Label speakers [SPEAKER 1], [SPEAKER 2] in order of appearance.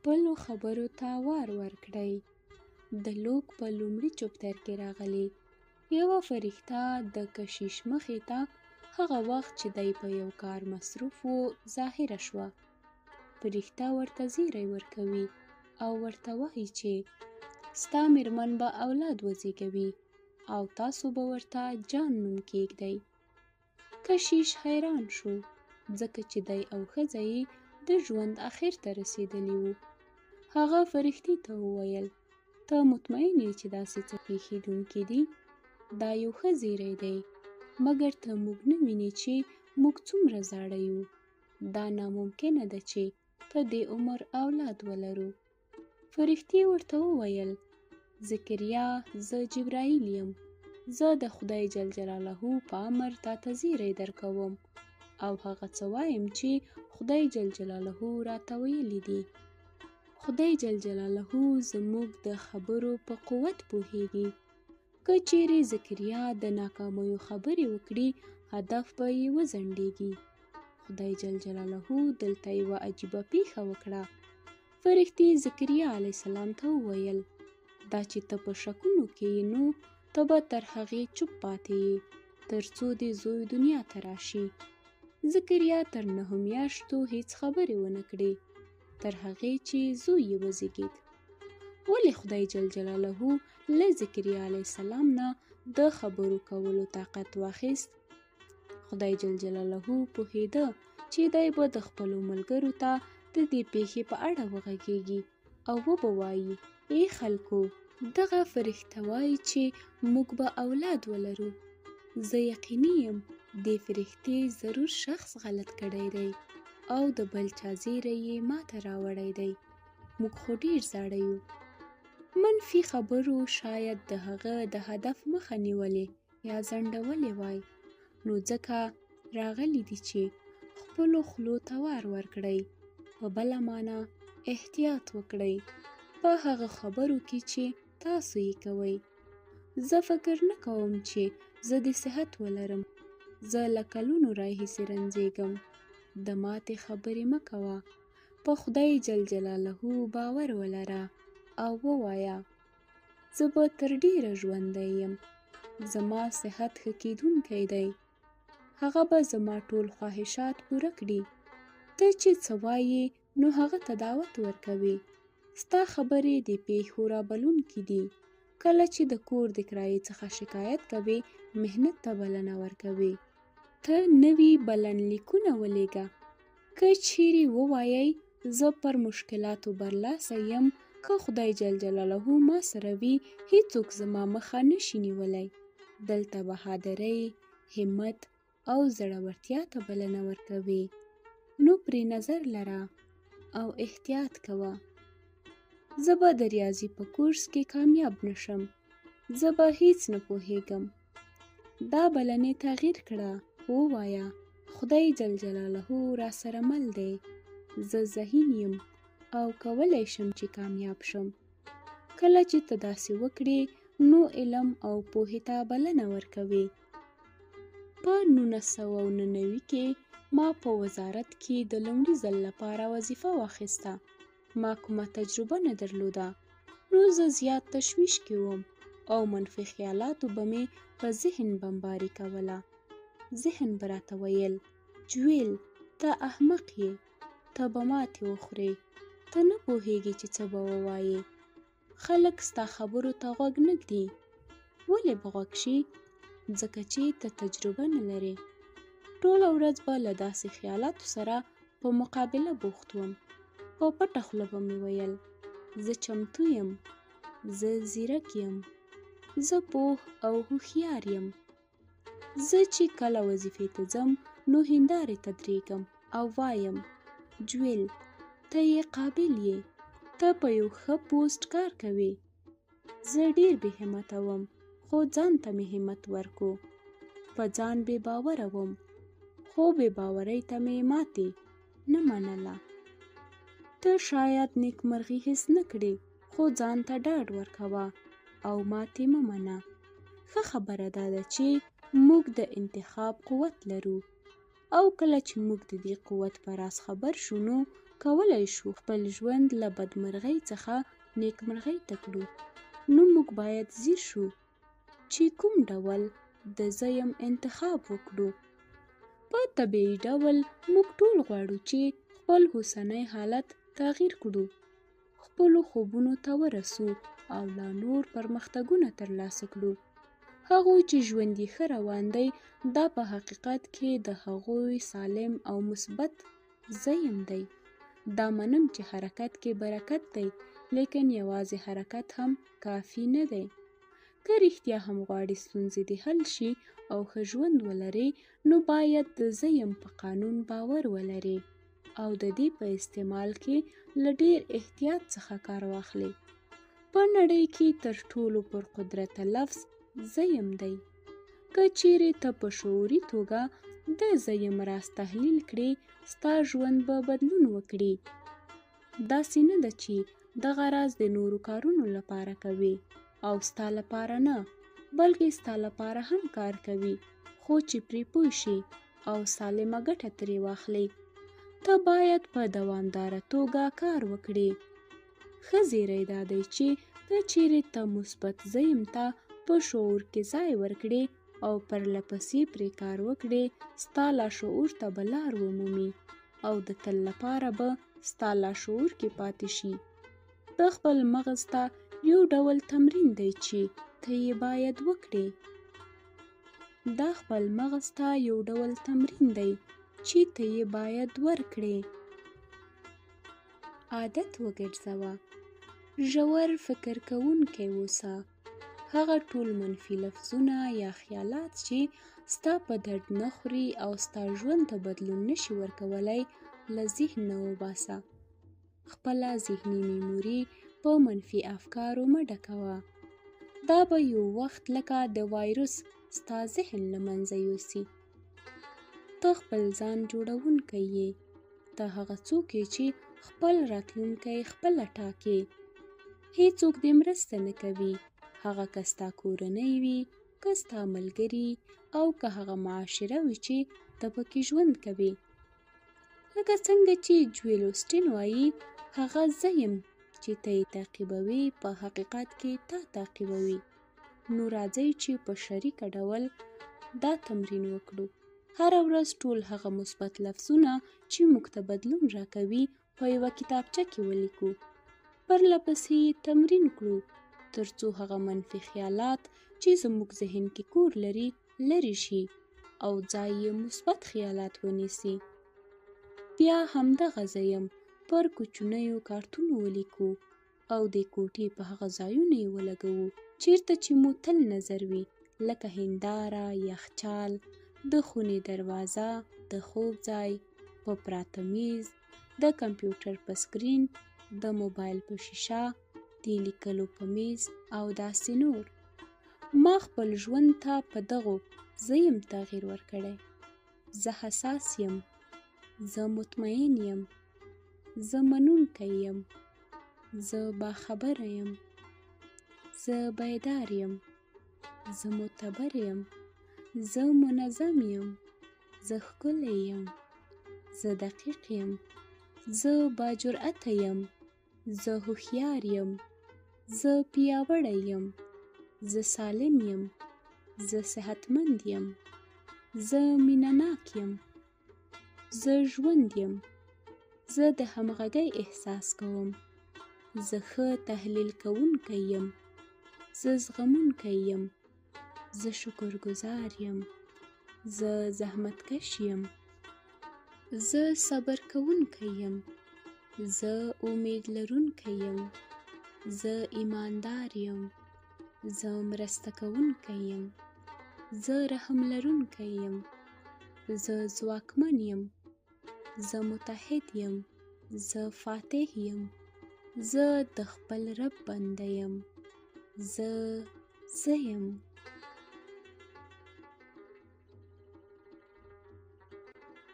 [SPEAKER 1] خپلو خبرو ته وار ورکړئ. د لوک په لومړي چپتر کې راغلي یوه فرښته د کشیش مخې ته هغه وخت چې دی په یو کار مصروف و ظاهره شوه. فرښته ورته زیری ورکوي او ورته وایي چې ستا میرمن به اولاد وزېږوي او تاسو به ورته جان نوم کېږدئ. کشیش حیران شو ځکه چې دی او ښځه یې د ژوند اخر ته رسېدلي وو. هغه فرښتې ته وویل ته مطمئن یې چې داسې څه پېښېدونکي دي؟ دا یو ښه زیری دی مګر ته موږ نه وینې چې موږ څومره زاړه یو. دا ناممکنه ده چې په دې عمر اولاد ولرو. فرښتې ورته وویل ذکریا زه جبرائیل یم. زه د خدای جل جلاله په امر تاته زیری درکوم او هغه څه وایم چې خدای جل جلاله راته ویلي دي. خدای جل جلاله زموږ د خبرو په قوت پوهیږي. که چیرې ذکریا د ناکامیو خبرې وکړي هدف به یې وځنډېږي. خدای جل جلاله دلته یوه عجیبه پیښه وکړه. فرښتې ذکریا علیه السلام ته وویل دا چې ته په شکونو کې یې نو ته به تر هغې چوپ پاتې یې تر څو دې زوی دنیا ته راشي. ذکریا تر 9 میاشتو هیڅ خبرې ونه کړې تر هغې چې زوی یې وزېږېد. ولې خدای جل جلاله له ذکریا علیه السلام نه د خبرو کولو طاقت واخیست؟ خدای جل جلاله پوهېده چې دی به د خپلو ملګرو ته د دې پیښې په اړه وغږېږي او وبه وایي ای خلکو دغه فرښته وایي چې موږ به اولاد ولرو. زه یقیني یم دې فرښتې ضرور شخص غلط کړی دی او د بل چا زیری یې ماته راوړی دی. موږ خو ډېر زاړه یو. منفي خبرو شاید د هغه د هدف مخه نیولې یا ځنډولې وای. نو ځکه راغلی دي چې خپلو خولو ته وار ورکړئ. په بله معنا احتیاط وکړئ په هغه خبرو کې چې تاسو یې کوئ. زه فکر نه کوم چې زه د صحت ولرم. زه له کلونو راهیسې رنځېږم. د ماتې خبرې مه کوه. په خدای جل جلاله باور ولره او ووایه زه به تر ډېره ژوندی یم. زما صحت ښه کېدونکی دی. هغه به زما ټول خواهشات پوره کړي. ته چې څه وایې نو هغه ته دعوت ورکوي. ستا خبرې د پیښو رابلونکي دي. کله چې د کور د کرایې څخه شکایت کوې محنت ته بلنه ورکوي. ته نوي بلنلیکونه ولېږه. که چیرې ووایئ زه پر مشکلاتو برلاسه یم که خدای جل جلاله ما سره وي هیڅوک زما مخه نشي نیولی. دلته بهادرۍ همت او زړورتیا ته بلنه ورکوي. نو پرې نظر لره او احتیاط کوه. زه به د ریاضي په کورس کې کامیاب نشم. زه به هیڅ نه پوهیږم. دا بلنې تغییر کړه. ووایه خدای جل جلاله را سره مل دی. زه ذهین یم او کولی شم چې کامیاب شم. کله چې ته داسې وکړې نو علم او پوهې ته بلنه ورکوي. په 1999 کې ما په وزارت کې د لومړي ځل لپاره وظیفه واخیسته. ما کومه تجربه نه درلوده. نو زه زیات تشویش کې وم او منفي خیالاتو به مې په ذهن بمباري کوله. ذهن به راته ویل جویل ته احمق یې. ته به ماتې وخورې. ته نه پوهیږې چې څه به ووایې. خلک ستا خبرو ته غوږ نه ږدي. ولې به غوږ شي؟ ځکه چې ته تجربه نه لرې. ټوله ورځ به له داسې خیالاتو سره په مقابله بوخت وم. په پټه خوله به مې ویل زه چمتو یم. زه ځیرک یم. زه پوه او هوښیار یم. زه چې کله وظیفې ته ځم نو هندارې ته درېږم او وایم جویل ته یې قابل یې. ته په یو ښه پوسټ کار کوې. زه ډېر بې همته وم خو ځان ته مې همت ورکو. په ځان بې باوره وم خو بې باورۍ ته مې ماتې نه منله. ته شاید نیکمرغي حس نه کړې خو ځان ته ډاډ ورکوه او ماتې مه منه. ښه خبره دا ده چې موږ د انتخاب قوت لرو او کله چې موږ د دې قوت په راز خبر شو نو کولای شو خپل ژوند له بدمرغۍ څخه نیکمرغۍ ته کړو، نو موږ باید ځیر شو چې کوم ډول د زه یم انتخاب وکړو. په طبیعي ډول موږ ټول غواړو چې خپل اوسنی حالت تغییر کړو، خپلو خوبونو ته ورسو او لا نور پرمختګونه ترلاسه کړو. هغوی چې ژوند یې ښه روان دی، دا په حقیقت کې د هغوی سالم او مثبت زه یم دی. دا منم چې حرکت کې برکت دی، لیکن یوازې حرکت هم کافی نه دی. که رښتیا هم غواړې ستونزې دې حل شي او ښه ژوند ولرې، نو باید د زه یم په قانون باور ولرې او د دې په استعمال کې له ډېر احتیاط څخه کار واخلې. په نړۍ کې تر ټولو پرقدرته لفظ زه یم دی. که چیرې ته په شعوري توګه د زه یم راز تحلیل کړې، ستا ژوند به بدلون وکړي. داسې نه ده چې دغه راز د نورو کارونو لپاره کوي او ستا لپاره نه، بلکې ستا لپاره هم کار کوي، خو چې پرې پوه شي او سالمه ګټه ترې واخلې. ته باید په دوامداره توګه کار وکړې. ښه زیری دا دی چې که چیرې ته مثبت زه یم ته په شعور کې ځای ورکړې او پرله پسې پرې کار وکړې، ستا لاشعور ته به لار ومومي او د تل لپاره به ستا لاشعور کې پاتې شي. د خپل مغز ته یو ډول تمرین دی چې ته یې باید وکړې. دا خپل مغز ته یو ډول تمرین دی چې ته یې باید ورکړې. عادت وګرځوه. ژور فکر کوونکی اوسه. هغه ټول منفي لفظونه یا خیالات چې ستا په درد نه خوري او ستا ژوند ته بدلون نشي ورکولی، له ذهن نه وباسه. خپله ذهني میموري په منفي افکارو مه ډکوه. دا به یو وخت لکه د وایرس ستا ذهن له منځه یوسي. ته خپل ځان جوړونکی یې. ته هغه څوک یې چې خپل راتلونکی خپله ټاکې. هیڅوک دې مرسته نه کوي، هغه که ستا کورنۍ وي، که ستا ملګري او که هغه معاشره وي چې ته پکې ژوند کوې. لکه څنګه چې جویل اوسټین وایي، هغه زه یم چې ته یې تعقیبوي په حقیقت کې تا تعقیبوي. نو راځئ چې په شریکه ډول دا تمرین وکړو. هره ورځ ټول هغه مثبت لفظونه چې موږ ته بدلون راکوي په یوه کتابچه کې ولیکو. پرله پسې یې تمرین کړو تر څو هغه منفي خیالات چې زموږ ذهن کې کور لري لرې شي او ځای یې مثبت خیالات ونیسي. بیا همدغه زه یم پر کوچنیو کارتونو ولیکو او د کوټې په هغه ځایونو یې ولګوو چیرته چې مو تل نظر وي، لکه هنداره، یخچال، د خونې دروازه، د خوب ځای، په پراته میز، د کمپیوټر په سکرین، د موبایل په شیشه، د لیکلو په میز او داسې نور. ما خپل ژوند ته په دغو زه یم تغییر ورکړی. زه حساس یم، زه مطمئن یم، زه منونکی یم، زه باخبره یم، زه بیدار یم، زه معتبر یم، زه منظم یم، زه ښکلی یم، زه دقیق یم، زه باجرأته یم، زه هوښیار یم، زه پیاوړی یم، زه سالم یم، زه صحتمند یم، زه مینه‌ناک یم، زه ژوند یم، زه د همغږۍ احساس کوم، زه ښه تحلیل کوونکی یم، زه زغمونکی یم، زه شکرګزار یم، زه زحمتکش یم، زه صبر کوونکی یم، زه امید لرونکی یم، زه ایماندار یم، زه مرسته کوونکی یم، زه رحم لرونکی یم، زه ځواکمن یم، زه متحد یم، زه فاتح یم، زه د خپل رب بنده یم، زه یم.